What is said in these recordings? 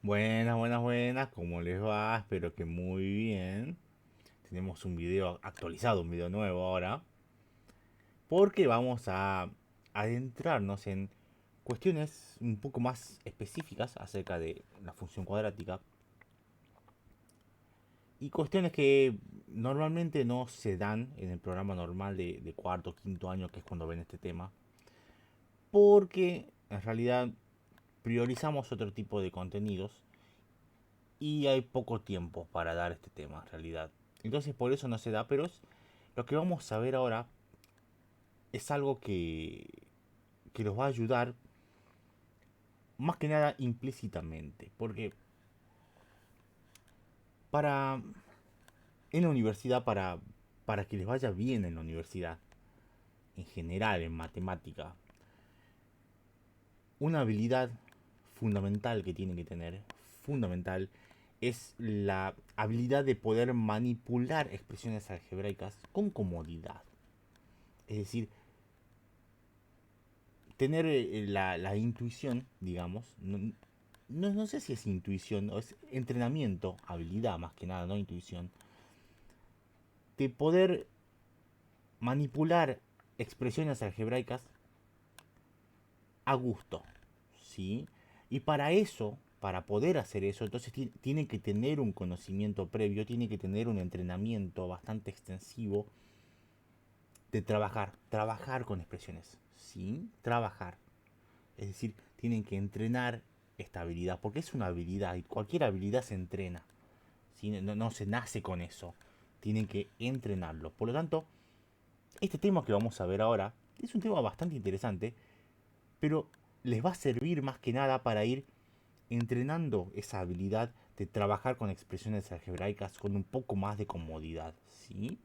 Buenas, buenas, buenas, ¿cómo les va? Espero que muy bien. Tenemos un video actualizado, un video nuevo ahora, porque vamos a adentrarnos en cuestiones un poco más específicas acerca de la función cuadrática y cuestiones que normalmente no se dan en el programa normal de cuarto o quinto año, que es cuando ven este tema, porque en realidad priorizamos otro tipo de contenidos y hay poco tiempo para dar este tema en realidad. Entonces por eso no se da, pero lo que vamos a ver ahora es algo que los va a ayudar más que nada implícitamente. Porque para en la universidad, para que les vaya bien en la universidad, en general, en matemática, una habilidad fundamental que tienen que tener, fundamental, es la habilidad de poder manipular expresiones algebraicas con comodidad. Es decir, tener la intuición, digamos, no sé si es intuición o es entrenamiento, habilidad más que nada, no intuición, de poder manipular expresiones algebraicas a gusto, ¿sí? Y para eso, para poder hacer eso, entonces tiene que tener un conocimiento previo, tiene que tener un entrenamiento bastante extensivo de trabajar con expresiones, ¿sí? Trabajar. Es decir, tienen que entrenar esta habilidad, porque es una habilidad y cualquier habilidad se entrena. ¿Sí? No se nace con eso, tienen que entrenarlo. Por lo tanto, este tema que vamos a ver ahora es un tema bastante interesante, pero les va a servir más que nada para ir entrenando esa habilidad de trabajar con expresiones algebraicas con un poco más de comodidad. ¿Sí?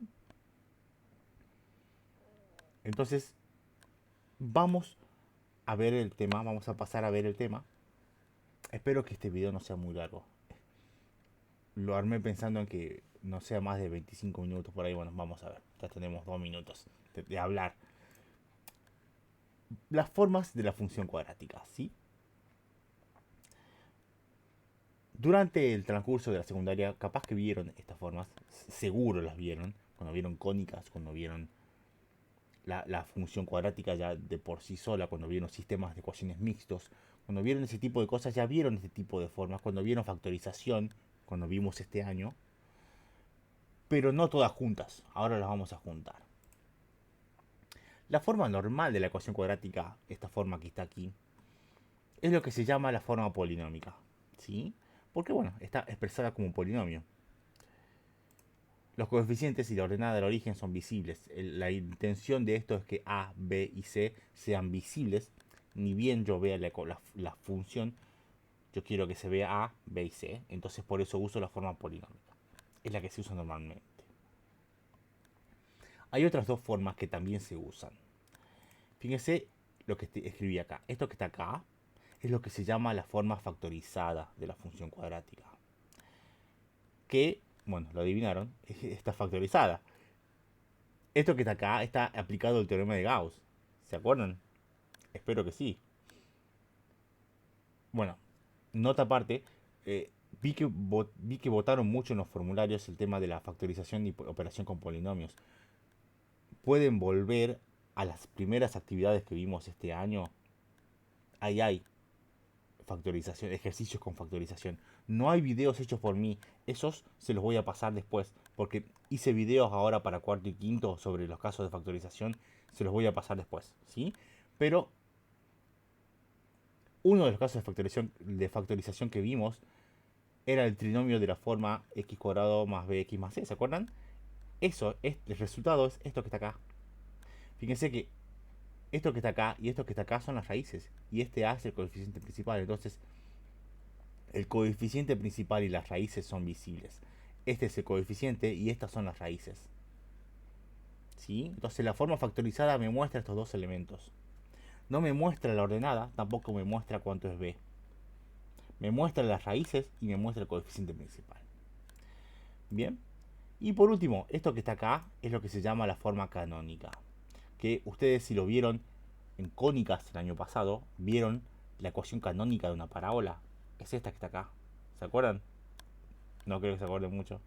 Entonces, vamos a ver el tema, vamos a pasar a ver el tema. Espero que este video no sea muy largo. Lo armé pensando en que no sea más de 25 minutos por ahí. Bueno, vamos a ver. Ya tenemos 2 minutos de hablar. Las formas de la función cuadrática, ¿sí? Durante el transcurso de la secundaria, capaz que vieron estas formas. Seguro las vieron. Cuando vieron cónicas, cuando vieron la función cuadrática ya de por sí sola, cuando vieron sistemas de ecuaciones mixtos. Cuando vieron ese tipo de cosas, ya vieron este tipo de formas. Cuando vieron factorización, cuando vimos este año. Pero no todas juntas. Ahora las vamos a juntar. La forma normal de la ecuación cuadrática, esta forma que está aquí, es lo que se llama la forma polinómica. ¿Sí? Porque bueno, está expresada como un polinomio. Los coeficientes y la ordenada del origen son visibles. La intención de esto es que A, B y C sean visibles. Ni bien yo vea la función, yo quiero que se vea A, B y C. Entonces por eso uso la forma polinómica. Es la que se usa normalmente. Hay otras dos formas que también se usan. Fíjense lo que escribí acá. Esto que está acá es lo que se llama la forma factorizada de la función cuadrática. Que, bueno, lo adivinaron, está factorizada. Esto que está acá está aplicado el teorema de Gauss. ¿Se acuerdan? Espero que sí. Bueno, nota aparte, eh, vi que votaron mucho en los formularios el tema de la factorización y operación con polinomios. Pueden volver a las primeras actividades que vimos este año. Ahí hay factorización, ejercicios con factorización. No hay videos hechos por mí, esos se los voy a pasar después, porque hice videos ahora para cuarto y quinto sobre los casos de factorización, se los voy a pasar después, ¿sí? Pero uno de los casos de factorización que vimos era el trinomio de la forma x cuadrado más bx más c, ¿se acuerdan? El resultado es esto que está acá. Fíjense que esto que está acá y esto que está acá son las raíces, y este a es el coeficiente principal, entonces el coeficiente principal y las raíces son visibles. Este es el coeficiente y estas son las raíces. ¿Sí? Entonces la forma factorizada me muestra estos dos elementos. No me muestra la ordenada, tampoco me muestra cuánto es b. Me muestra las raíces y me muestra el coeficiente principal. Bien. Y por último, esto que está acá es lo que se llama la forma canónica. Que ustedes si lo vieron en cónicas el año pasado, vieron la ecuación canónica de una parábola. Es esta que está acá. ¿Se acuerdan? No creo que se acuerden mucho.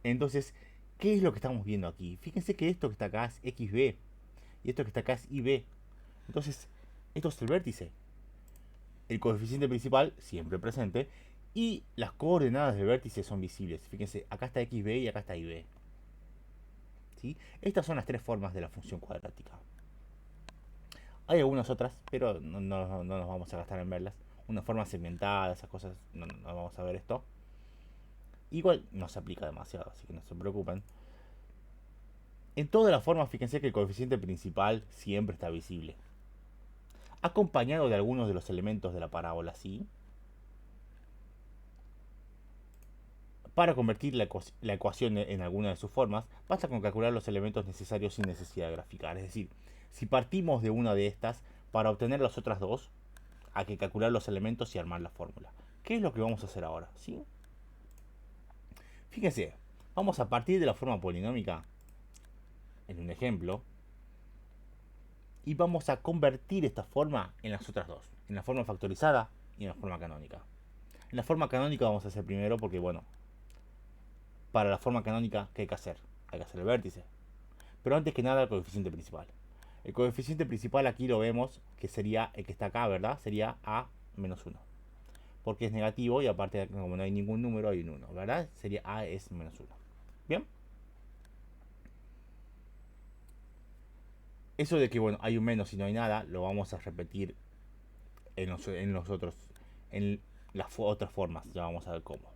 Entonces, ¿qué es lo que estamos viendo aquí? Fíjense que esto que está acá es XB y esto que está acá es IB. Entonces, esto es el vértice. El coeficiente principal siempre presente y las coordenadas del vértice son visibles. Fíjense, acá está XB y acá está IB. ¿Sí? Estas son las tres formas de la función cuadrática. Hay algunas otras, pero no nos vamos a gastar en verlas. Una forma segmentada, esas cosas, no vamos a ver esto. Igual no se aplica demasiado, así que no se preocupen. En todas las formas, fíjense que el coeficiente principal siempre está visible. Acompañado de algunos de los elementos de la parábola, ¿sí? Para convertir la ecuación en alguna de sus formas, basta con calcular los elementos necesarios sin necesidad de graficar. Es decir, si partimos de una de estas, para obtener las otras dos, hay que calcular los elementos y armar la fórmula. ¿Qué es lo que vamos a hacer ahora? ¿Sí? Fíjense, vamos a partir de la forma polinómica, en un ejemplo, y vamos a convertir esta forma en las otras dos, en la forma factorizada y en la forma canónica. En la forma canónica vamos a hacer primero porque, bueno, para la forma canónica, ¿qué hay que hacer? Hay que hacer el vértice. Pero antes que nada, el coeficiente principal. El coeficiente principal aquí lo vemos, que sería el que está acá, ¿verdad? Sería a menos 1. Porque es negativo y aparte, como no hay ningún número, hay un 1, ¿verdad? Sería a es menos 1. ¿Bien? Eso de que, bueno, hay un menos y no hay nada, lo vamos a repetir en los otros, en las otras formas. Ya vamos a ver cómo.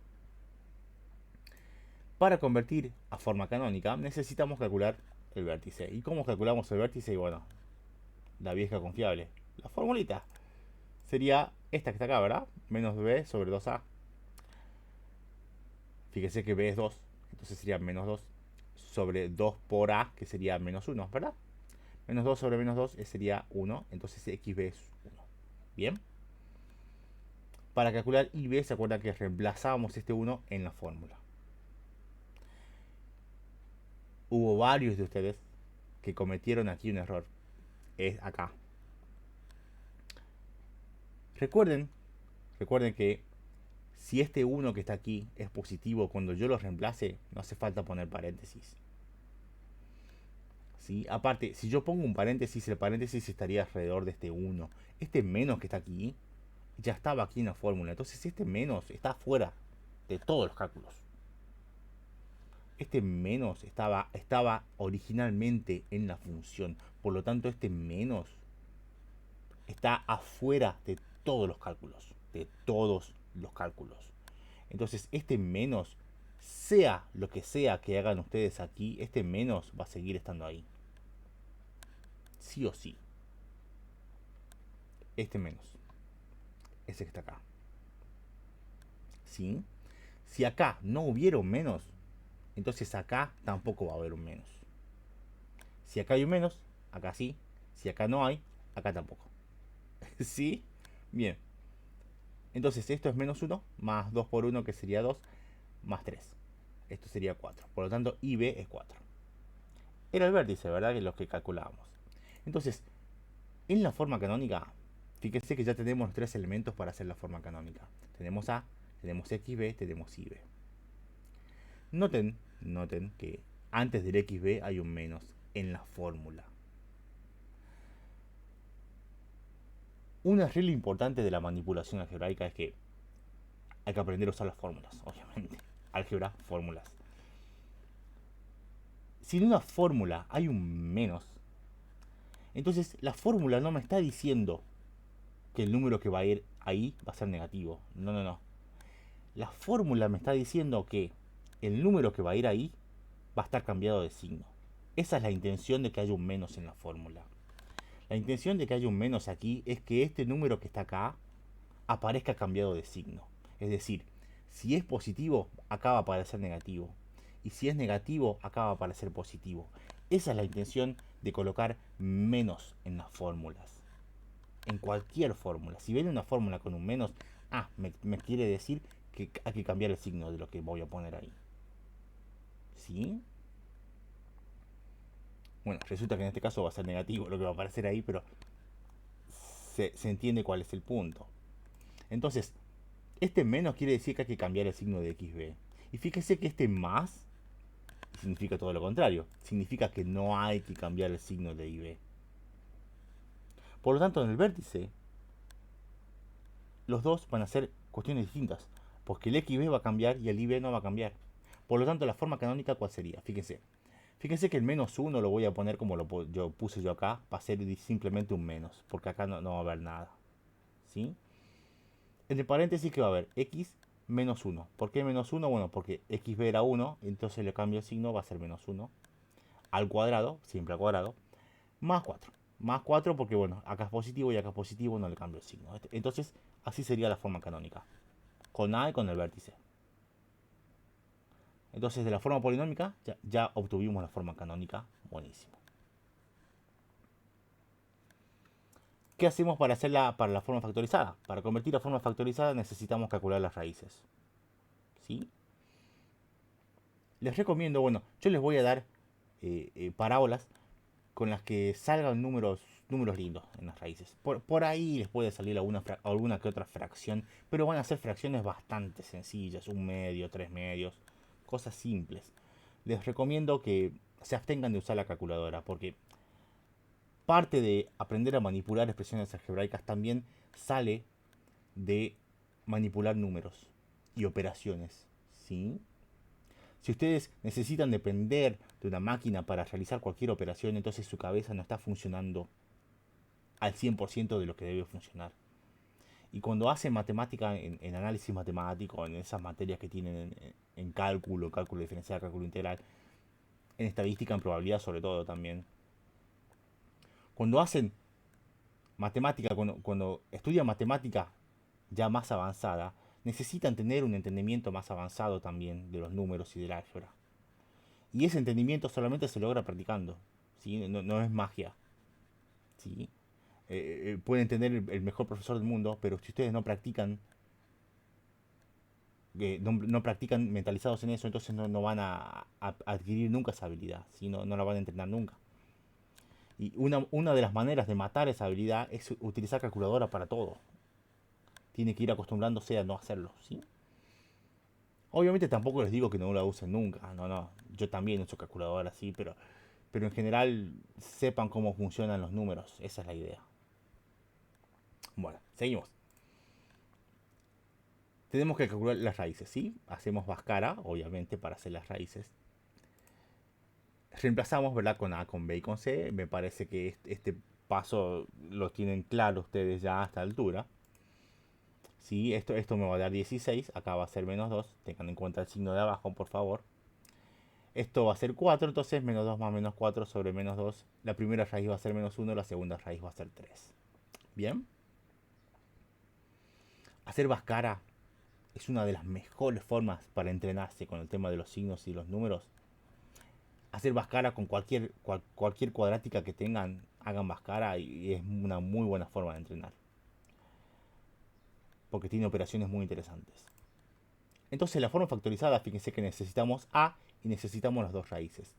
Para convertir a forma canónica necesitamos calcular el vértice. ¿Y cómo calculamos el vértice? Y bueno, la vieja confiable. La formulita sería esta que está acá, ¿verdad? Menos b sobre 2a. Fíjese que b es 2, entonces sería menos 2 sobre 2 por a, que sería menos 1, ¿verdad? Menos 2 sobre menos 2 sería 1, entonces xb es 1. Bien. Para calcular ib, se acuerdan que reemplazábamos este 1 en la fórmula. Hubo varios de ustedes que cometieron aquí un error. Es acá. Recuerden, recuerden que si este 1 que está aquí es positivo, cuando yo lo reemplace, no hace falta poner paréntesis. ¿Sí? Aparte, si yo pongo un paréntesis, el paréntesis estaría alrededor de este 1. Este menos que está aquí, ya estaba aquí en la fórmula. Entonces este menos está fuera de todos los cálculos. Este menos estaba originalmente en la función. Por lo tanto, este menos está afuera de todos los cálculos. De todos los cálculos. Entonces, este menos, sea lo que sea que hagan ustedes aquí, este menos va a seguir estando ahí. Sí o sí. Este menos. Ese que está acá. ¿Sí? Si acá no hubiera un menos, entonces acá tampoco va a haber un menos. Si acá hay un menos, acá sí. Si acá no hay, acá tampoco. ¿Sí? Bien. Entonces esto es menos 1, más 2 por 1 que sería 2, más 3. Esto sería 4. Por lo tanto, IB es 4. Era el vértice, ¿verdad? Que es lo que calculábamos. Entonces, en la forma canónica, fíjense que ya tenemos los tres elementos para hacer la forma canónica. Tenemos A, tenemos XB, tenemos IB. Noten que antes del XB hay un menos en la fórmula. Una regla importante de la manipulación algebraica es que hay que aprender a usar las fórmulas, obviamente. Álgebra, fórmulas. Si en una fórmula hay un menos, entonces la fórmula no me está diciendo que el número que va a ir ahí va a ser negativo. No. La fórmula me está diciendo que el número que va a ir ahí va a estar cambiado de signo. Esa es la intención de que haya un menos en la fórmula. La intención de que haya un menos aquí es que este número que está acá aparezca cambiado de signo. Es decir, si es positivo, acá va a aparecer negativo. Y si es negativo, acá va a aparecer positivo. Esa es la intención de colocar menos en las fórmulas. En cualquier fórmula. Si viene una fórmula con un menos, me quiere decir que hay que cambiar el signo de lo que voy a poner ahí. ¿Sí? Bueno, resulta que en este caso va a ser negativo lo que va a aparecer ahí, pero se entiende cuál es el punto. Entonces, Este menos quiere decir que hay que cambiar el signo de xb. Y fíjese que este más significa todo lo contrario. Significa que no hay que cambiar el signo de ib. Por lo tanto, en el vértice, los dos van a ser cuestiones distintas. Porque el xb va a cambiar y el ib no va a cambiar. Por lo tanto, la forma canónica, ¿cuál sería? Fíjense. Fíjense que el menos 1 lo voy a poner como yo puse yo acá. Va a ser simplemente un menos. Porque acá no va a haber nada. ¿Sí? Entre paréntesis, ¿qué va a haber? X menos 1. ¿Por qué menos 1? Bueno, porque xb era 1. Entonces le cambio el signo, va a ser menos 1. Al cuadrado, siempre al cuadrado. Más 4. Más 4 porque, bueno, acá es positivo y acá es positivo, no le cambio el signo. Entonces, así sería la forma canónica. Con A y con el vértice. Entonces, de la forma polinómica, ya obtuvimos la forma canónica. Buenísimo. ¿Qué hacemos para para la forma factorizada? Para convertir la forma factorizada necesitamos calcular las raíces. ¿Sí? Les recomiendo, bueno, yo les voy a dar parábolas con las que salgan números lindos en las raíces. Por ahí les puede salir alguna que otra fracción, pero van a ser fracciones bastante sencillas, un medio, tres medios, cosas simples. Les recomiendo que se abstengan de usar la calculadora, porque parte de aprender a manipular expresiones algebraicas también sale de manipular números y operaciones, ¿sí? Si ustedes necesitan depender de una máquina para realizar cualquier operación, entonces su cabeza no está funcionando al 100% de lo que debe funcionar. Y cuando hacen matemática en análisis matemático, en esas materias que tienen en cálculo diferencial, cálculo integral, en estadística, en probabilidad sobre todo también, cuando hacen matemática, cuando estudian matemática ya más avanzada, necesitan tener un entendimiento más avanzado también de los números y del álgebra. Y ese entendimiento solamente se logra practicando, ¿sí? No es magia, ¿sí? Pueden tener el mejor profesor del mundo, pero si ustedes no practican, no practican mentalizados en eso, entonces no van a adquirir nunca esa habilidad, ¿sí? No la van a entrenar nunca. Y una de las maneras de matar esa habilidad es utilizar calculadora para todo. Tiene que ir acostumbrándose a no hacerlo, ¿sí? Obviamente tampoco les digo que no la usen nunca, no. Yo también uso calculadora, sí, pero en general sepan cómo funcionan los números, esa es la idea. Bueno, seguimos. Tenemos que calcular las raíces, ¿sí? Hacemos Bhaskara, obviamente, para hacer las raíces. Reemplazamos, ¿verdad? Con A, con B y con C. Me parece que este paso lo tienen claro ustedes ya a esta altura. ¿Sí? Esto me va a dar 16, acá va a ser menos 2. Tengan en cuenta el signo de abajo, por favor. Esto va a ser 4, entonces menos 2 más menos 4 sobre menos 2. La primera raíz va a ser menos 1, la segunda raíz va a ser 3. ¿Bien? Hacer Bhaskara es una de las mejores formas para entrenarse con el tema de los signos y los números. Hacer Bhaskara con cualquier cuadrática que tengan, hagan Bhaskara y es una muy buena forma de entrenar. Porque tiene operaciones muy interesantes. Entonces la forma factorizada, fíjense que necesitamos A y necesitamos las dos raíces.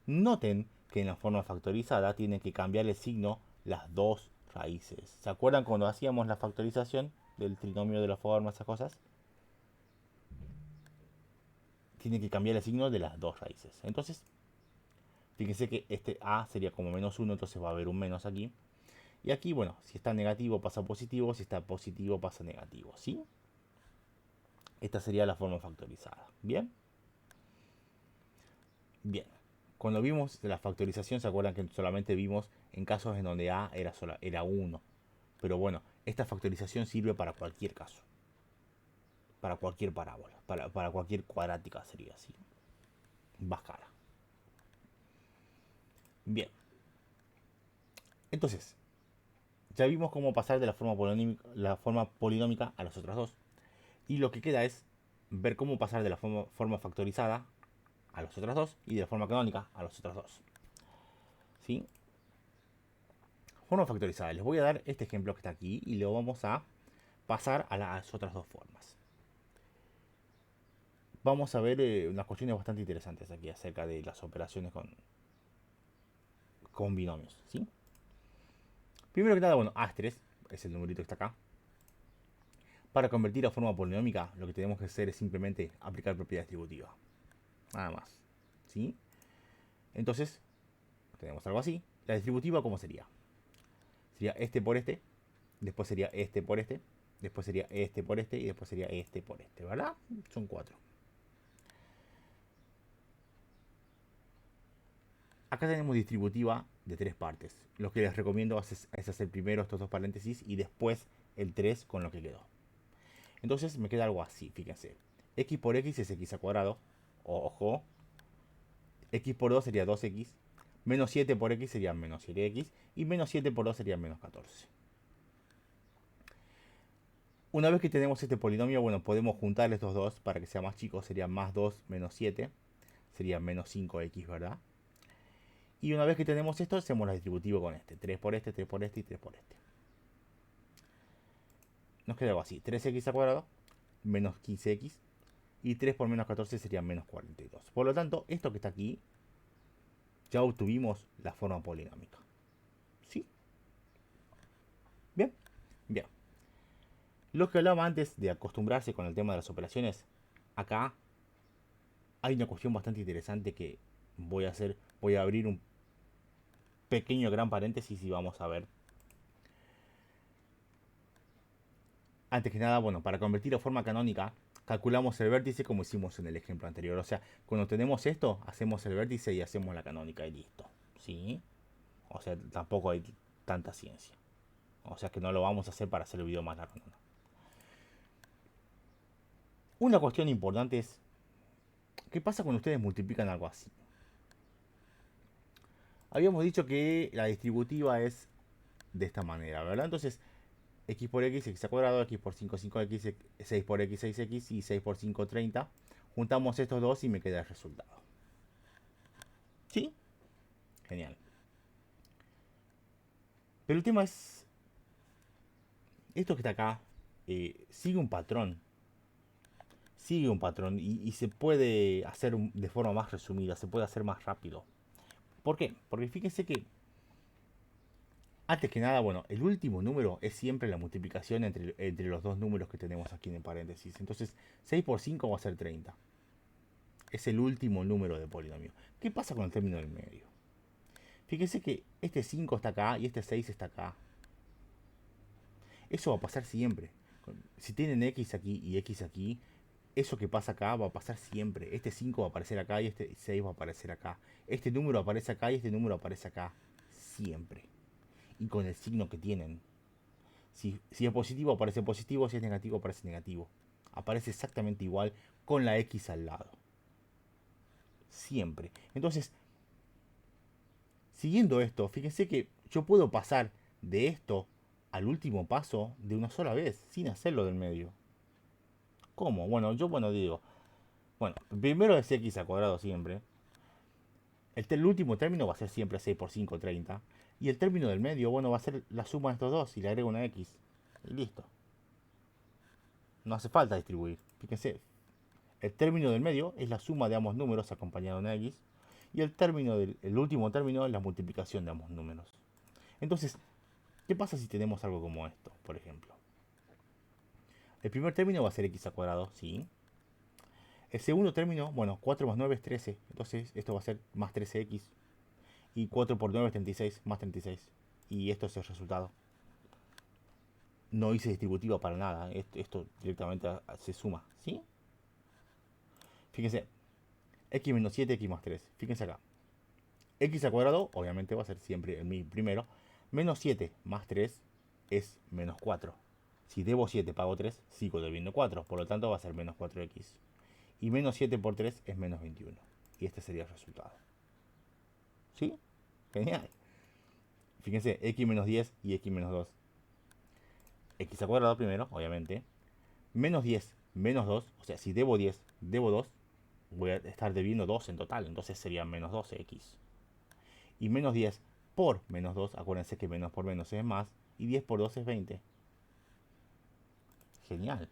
Noten que en la forma factorizada tienen que cambiar el signo las dos raíces. ¿Se acuerdan cuando hacíamos la factorización del trinomio de la forma, esas cosas? Tiene que cambiar el signo de las dos raíces. Entonces, fíjense que este A sería como menos 1, entonces va a haber un menos aquí. Y aquí, bueno, si está negativo pasa a positivo, si está positivo pasa a negativo, ¿sí? Esta sería la forma factorizada. ¿Bien? Bien. Cuando vimos la factorización, ¿se acuerdan que solamente vimos en casos en donde A era 1? Pero bueno, esta factorización sirve para cualquier caso. Para cualquier parábola. Para cualquier cuadrática sería así. Bhaskara. Bien. Entonces, ya vimos cómo pasar de la forma polinómica a las otras dos. Y lo que queda es ver cómo pasar de la forma factorizada a las otras dos y de la forma canónica a las otras dos. ¿Sí? Forma factorizada. Les voy a dar este ejemplo que está aquí y lo vamos a pasar a las otras dos formas. Vamos a ver unas cuestiones bastante interesantes aquí acerca de las operaciones con binomios. ¿Sí? Primero que nada, bueno, Astres es el numerito que está acá. Para convertir a forma polinómica, lo que tenemos que hacer es simplemente aplicar propiedad distributiva. Nada más. ¿Sí? Entonces, tenemos algo así. La distributiva, ¿cómo sería? Sería este por este, después sería este por este, después sería este por este y después sería este por este, ¿verdad? Son 4. Acá tenemos distributiva de 3 partes. Lo que les recomiendo es hacer primero estos dos paréntesis y después el 3 con lo que quedó. Entonces me queda algo así, fíjense. X por X es X al cuadrado. Ojo. X por 2 sería 2X. Menos 7 por X sería menos 7X. Y menos 7 por 2 sería menos 14. Una vez que tenemos este polinomio, bueno, podemos juntar estos dos para que sea más chico. Sería más 2 menos 7. Sería menos 5X, ¿verdad? Y una vez que tenemos esto, hacemos la distributiva con este. 3 por este, 3 por este y 3 por este. Nos queda algo así. 3X al cuadrado menos 15X. Y 3 por menos 14 sería menos 42. Por lo tanto, esto que está aquí, ya obtuvimos la forma polinómica. ¿Sí? Bien, bien. Lo que hablaba antes de acostumbrarse con el tema de las operaciones, acá hay una cuestión bastante interesante que voy a hacer. Voy a abrir un pequeño gran paréntesis y vamos a ver. Antes que nada, bueno, para convertir a forma canónica, calculamos el vértice como hicimos en el ejemplo anterior. O sea, cuando tenemos esto, hacemos el vértice y hacemos la canónica y listo. ¿Sí? O sea, tampoco hay tanta ciencia. O sea que no lo vamos a hacer para hacer el video más largo. No. Una cuestión importante es, ¿qué pasa cuando ustedes multiplican algo así? Habíamos dicho que la distributiva es de esta manera, ¿verdad? Entonces, x por x, x al cuadrado, x por 5, 5x, 6 por x, 6x y 6 por 5, 30. Juntamos estos dos y me queda el resultado. ¿Sí? Genial. Pero el tema es, esto que está acá sigue un patrón. Sigue un patrón y se puede hacer de forma más resumida, se puede hacer más rápido. ¿Por qué? Porque fíjense que, antes que nada, bueno, el último número es siempre la multiplicación entre los dos números que tenemos aquí en el paréntesis. Entonces, 6 por 5 va a ser 30. Es el último número de polinomio. ¿Qué pasa con el término del medio? Fíjense que este 5 está acá y este 6 está acá. Eso va a pasar siempre. Si tienen x aquí y x aquí, eso que pasa acá va a pasar siempre. Este 5 va a aparecer acá y este 6 va a aparecer acá. Este número aparece acá y este número aparece acá. Siempre. Y con el signo que tienen. Si es positivo aparece positivo, si es negativo aparece negativo. Aparece exactamente igual con la x al lado. Siempre. Entonces, siguiendo esto, fíjense que yo puedo pasar de esto al último paso de una sola vez, sin hacerlo del medio. ¿Cómo? Bueno, yo digo, bueno, primero es x al cuadrado siempre. El último término va a ser siempre 6 por 5, 30. Y el término del medio, bueno, va a ser la suma de estos dos y le agrego una x. Y listo. No hace falta distribuir. Fíjense, el término del medio es la suma de ambos números acompañado de una x. Y el último término es la multiplicación de ambos números. Entonces, ¿qué pasa si tenemos algo como esto, por ejemplo? El primer término va a ser x al cuadrado, sí. El segundo término, bueno, 4 más 9 es 13. Entonces esto va a ser más 13x. Y 4 por 9 es 36, más 36. Y esto es el resultado. No hice distributiva para nada. Esto directamente se suma, ¿sí? Fíjense, x menos 7, x más 3. Fíjense acá. X al cuadrado, obviamente va a ser siempre el primero. Menos 7 más 3 es menos 4. Si debo 7, pago 3, sigo debiendo 4. Por lo tanto va a ser menos 4x. Y menos 7 por 3 es menos 21. Y este sería el resultado. ¿Sí? Genial. Fíjense, x menos 10 y x menos 2. X al cuadrado primero, obviamente. Menos 10, menos 2. O sea, si debo 10, debo 2. Voy a estar debiendo 2 en total. Entonces sería menos 12x. Y menos 10 por menos 2. Acuérdense que menos por menos es más. Y 10 por 2 es 20. Genial.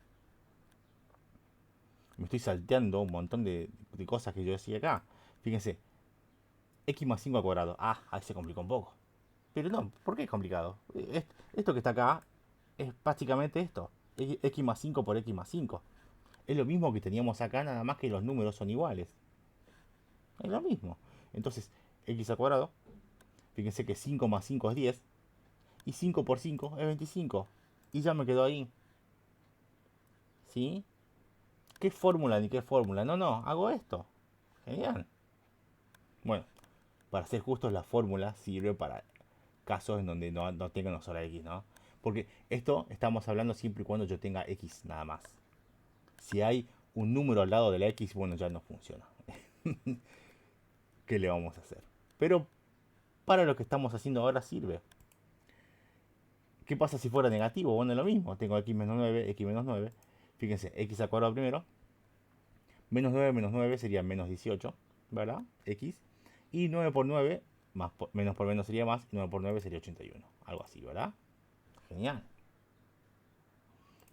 Me estoy salteando un montón de cosas que yo decía acá. Fíjense. X más 5 al cuadrado. Ah, ahí se complicó un poco. Pero no, ¿por qué es complicado? Esto que está acá es prácticamente esto. X más 5 por X más 5. Es lo mismo que teníamos acá, nada más que los números son iguales. Es lo mismo. Entonces, X al cuadrado, fíjense que 5 más 5 es 10. Y 5 por 5 es 25. Y ya me quedo ahí. ¿Sí? ¿Qué fórmula ni qué fórmula? No, no, hago esto. Genial. Bueno, para ser justos, la fórmula sirve para casos en donde no tenga una sola X, ¿no? Porque esto estamos hablando siempre y cuando yo tenga X nada más. Si hay un número al lado de la X, bueno, ya no funciona. ¿Qué le vamos a hacer? Pero para lo que estamos haciendo ahora sirve. ¿Qué pasa si fuera negativo? Bueno, lo mismo. Tengo X menos 9, X menos 9. Fíjense, X al cuadrado primero. Menos 9 sería menos 18, ¿verdad? X. Y 9 por 9, menos por menos sería más. Y 9 por 9 sería 81. Algo así, ¿verdad? Genial.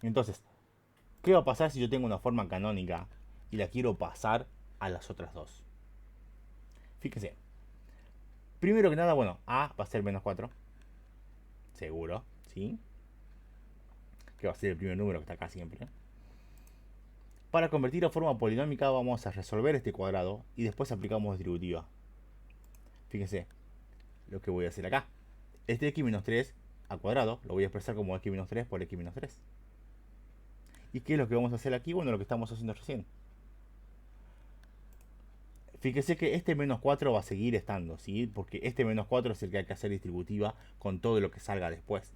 Entonces, ¿qué va a pasar si yo tengo una forma canónica y la quiero pasar a las otras dos? Fíjense. Primero que nada, bueno, A va a ser menos 4. Seguro, ¿sí? Que va a ser el primer número que está acá siempre. Para convertir a forma polinómica vamos a resolver este cuadrado y después aplicamos distributiva. Fíjense lo que voy a hacer acá. Este x menos 3 al cuadrado lo voy a expresar como x menos 3 por x menos 3. ¿Y qué es lo que vamos a hacer aquí? Bueno, lo que estamos haciendo recién. Fíjese que este menos 4 va a seguir estando, ¿sí? Porque este menos 4 es el que hay que hacer distributiva con todo lo que salga después.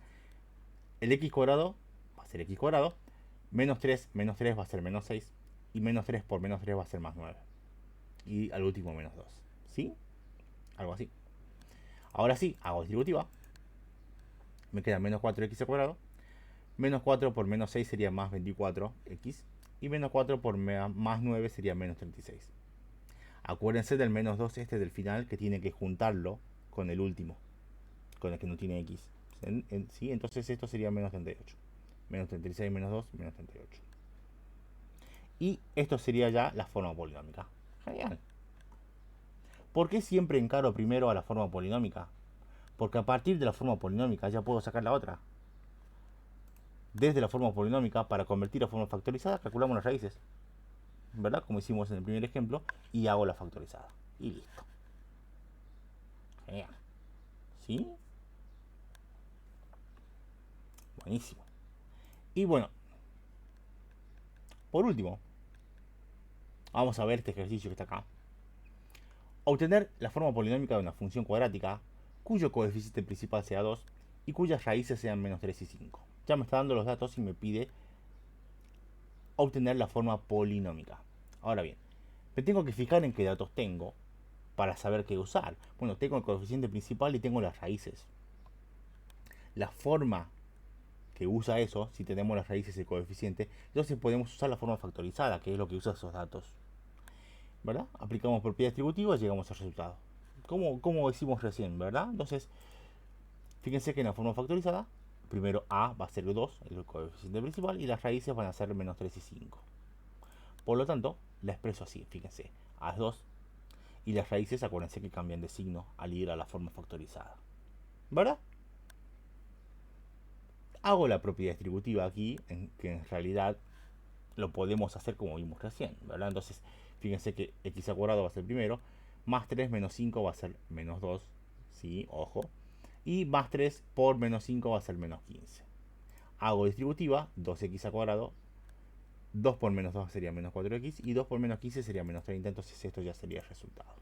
El x cuadrado va a ser x cuadrado. Menos 3 va a ser menos 6. Y menos 3 por menos 3 va a ser más 9. Y al último menos 2. ¿Sí? Algo así. Ahora sí, hago distributiva. Me queda menos 4x al cuadrado. Menos 4 por menos 6 sería más 24x. Y menos 4 por más 9 sería menos 36. Acuérdense del menos 2 este del final, que tiene que juntarlo con el último, con el que no tiene x. ¿Sí? Entonces esto sería menos 38. Menos 36 menos 2, menos 38. Y esto sería ya la forma polinómica. Genial. ¿Por qué siempre encaro primero a la forma polinómica? Porque a partir de la forma polinómica ya puedo sacar la otra. Desde la forma polinómica, para convertir a forma factorizada, calculamos las raíces, ¿verdad? Como hicimos en el primer ejemplo, y hago la factorizada. Y listo. Genial. ¿Sí? Buenísimo. Y bueno, por último, vamos a ver este ejercicio que está acá. Obtener la forma polinómica de una función cuadrática cuyo coeficiente principal sea 2 y cuyas raíces sean menos 3 y 5. Ya me está dando los datos y me pide obtener la forma polinómica. Ahora bien, me tengo que fijar en qué datos tengo para saber qué usar. Bueno, tengo el coeficiente principal y tengo las raíces. La forma que usa eso, si tenemos las raíces y el coeficiente, entonces podemos usar la forma factorizada, que es lo que usa esos datos. ¿Verdad? Aplicamos propiedades distributivas y llegamos al resultado. Como decimos recién, ¿verdad? Entonces, fíjense que en la forma factorizada, primero a va a ser 2, el coeficiente principal, y las raíces van a ser menos 3 y 5. Por lo tanto, la expreso así, fíjense, a es 2, y las raíces, acuérdense que cambian de signo al ir a la forma factorizada. ¿Verdad? Hago la propiedad distributiva aquí, que en realidad lo podemos hacer como vimos recién, ¿verdad? Entonces, fíjense que x al cuadrado va a ser primero, más 3 menos 5 va a ser menos 2, ¿sí? Ojo. Y más 3 por menos 5 va a ser menos 15. Hago distributiva, 2x al cuadrado, 2 por menos 2 sería menos 4x, y 2 por menos 15 sería menos 30, entonces esto ya sería el resultado.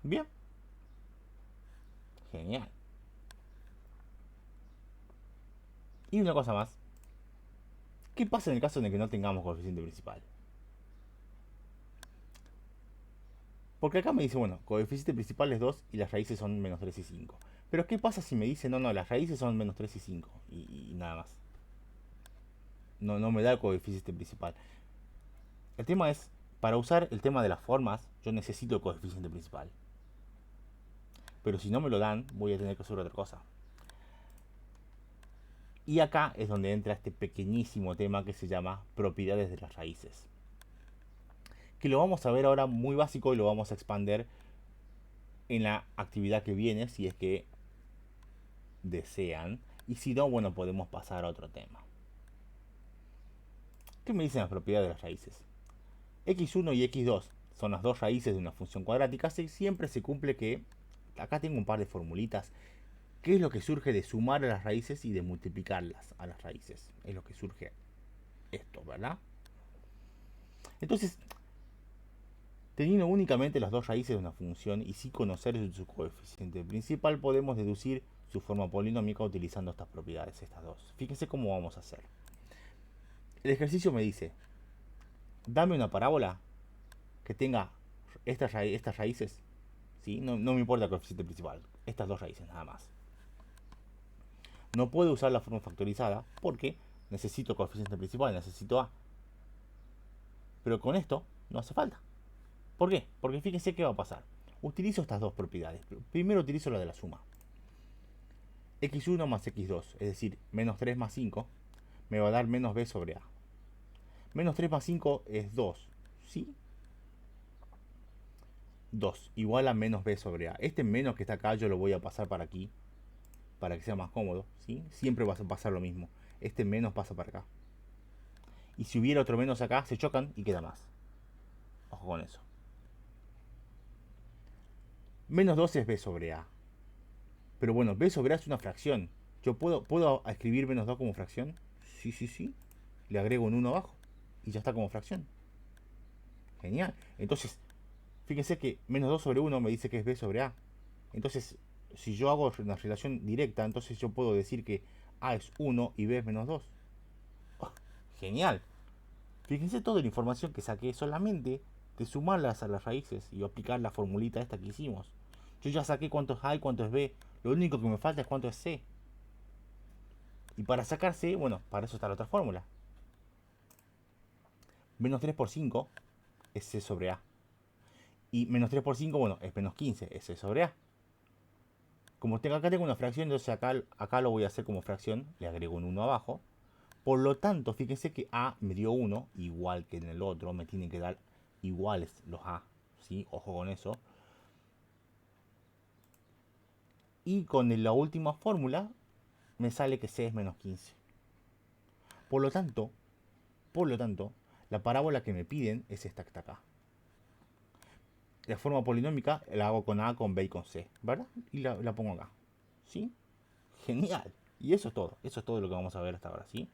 Bien. Genial. Y una cosa más. ¿Qué pasa en el caso de que no tengamos coeficiente principal? Porque acá me dice, bueno, coeficiente principal es 2 y las raíces son menos 3 y 5. Pero ¿qué pasa si me dice, no, las raíces son menos 3 y 5? Y nada más. No me da el coeficiente principal. El tema es, para usar el tema de las formas, yo necesito el coeficiente principal. Pero si no me lo dan, voy a tener que hacer otra cosa. Y acá es donde entra este pequeñísimo tema que se llama propiedades de las raíces. Que lo vamos a ver ahora muy básico y lo vamos a expander en la actividad que viene, si es que desean. Y si no, bueno, podemos pasar a otro tema. ¿Qué me dicen las propiedades de las raíces? X1 y X2 son las dos raíces de una función cuadrática. Siempre se cumple que, acá tengo un par de formulitas, ¿qué es lo que surge de sumar a las raíces y de multiplicarlas a las raíces? Es lo que surge esto, ¿verdad? Entonces, teniendo únicamente las dos raíces de una función y sin conocer su coeficiente principal, podemos deducir su forma polinómica utilizando estas propiedades, estas dos. Fíjense cómo vamos a hacer. El ejercicio me dice, dame una parábola que tenga estas raíces, ¿sí? No me importa el coeficiente principal, estas dos raíces nada más. No puedo usar la forma factorizada porque necesito coeficiente principal, necesito a. Pero con esto no hace falta. ¿Por qué? Porque fíjense qué va a pasar. Utilizo estas dos propiedades. Primero utilizo la de la suma. X1 más X2, es decir, menos 3 más 5, me va a dar menos B sobre A. Menos 3 más 5 es 2, ¿sí? 2 igual a menos B sobre A. Este menos que está acá yo lo voy a pasar para aquí, para que sea más cómodo, ¿sí? Siempre va a pasar lo mismo. Este menos pasa para acá. Y si hubiera otro menos acá, se chocan y queda más. Ojo con eso. Menos 2 es B sobre A. Pero bueno, B sobre A es una fracción. ¿Yo puedo escribir menos 2 como fracción? Sí, sí, sí. Le agrego un 1 abajo. Y ya está como fracción. Genial. Entonces, fíjense que menos 2 sobre 1 me dice que es B sobre A. Entonces, si yo hago una relación directa, entonces yo puedo decir que A es 1 y B es menos 2. Oh, genial. Fíjense toda la información que saqué solamente de sumarlas a las raíces y aplicar la formulita esta que hicimos. Yo ya saqué cuánto es A y cuánto es B. Lo único que me falta es cuánto es C. Y para sacar C, bueno, para eso está la otra fórmula. Menos 3 por 5 es C sobre A. Y menos 3 por 5, bueno, es menos 15, es C sobre A. Como acá tengo una fracción, entonces acá lo voy a hacer como fracción, le agrego un 1 abajo. Por lo tanto, fíjense que A me dio 1, igual que en el otro, me tienen que dar iguales los A, ¿sí? Ojo con eso. Y con la última fórmula me sale que C es menos 15. Por lo tanto, la parábola que me piden es esta que está acá. La forma polinómica la hago con A, con B y con C, ¿verdad? Y la pongo acá, ¿sí? Genial. Y eso es todo lo que vamos a ver hasta ahora, ¿sí?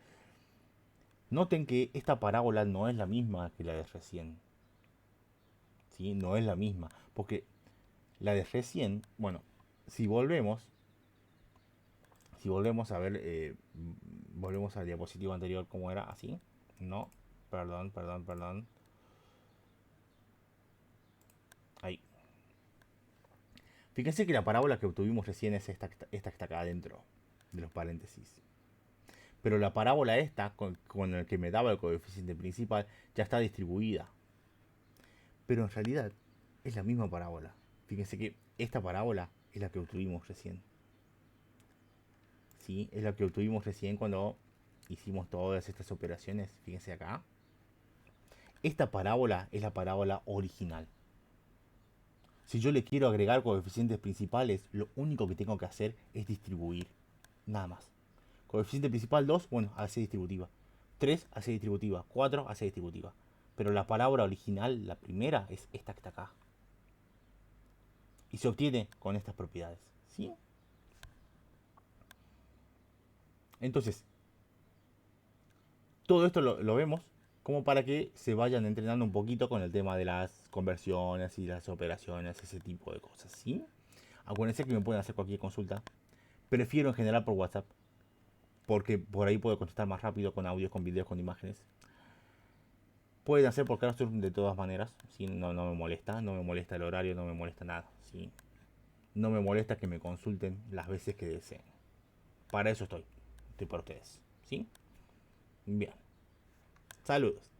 Noten que esta parábola no es la misma que la de recién, ¿sí? No es la misma, porque la de recién, bueno, si volvemos, si volvemos a ver, volvemos al diapositivo anterior, ¿cómo era? ¿Así? No, perdón. Ahí. Fíjense que la parábola que obtuvimos recién es esta que está acá adentro de los paréntesis. Pero la parábola esta, con el que me daba el coeficiente principal, ya está distribuida. Pero en realidad es la misma parábola. Fíjense que esta parábola es la que obtuvimos recién. ¿Sí? Es la que obtuvimos recién cuando hicimos todas estas operaciones. Fíjense acá. Esta parábola es la parábola original. Si yo le quiero agregar coeficientes principales, lo único que tengo que hacer es distribuir. Nada más. Coeficiente principal 2, bueno, hace distributiva. 3 hace distributiva. 4 hace distributiva. Pero la parábola original, la primera, es esta que está acá. Y se obtiene con estas propiedades. ¿Sí? Entonces, todo esto lo vemos como para que se vayan entrenando un poquito con el tema de las conversiones y las operaciones, ese tipo de cosas, ¿sí? Acuérdense que me pueden hacer cualquier consulta. Prefiero en general por WhatsApp, porque por ahí puedo contestar más rápido con audios, con videos, con imágenes. Pueden hacer por Classroom de todas maneras, ¿sí? No me molesta el horario, no me molesta nada, ¿sí? No me molesta que me consulten las veces que deseen. Para eso estoy para ustedes, ¿sí? Bien. Saludos.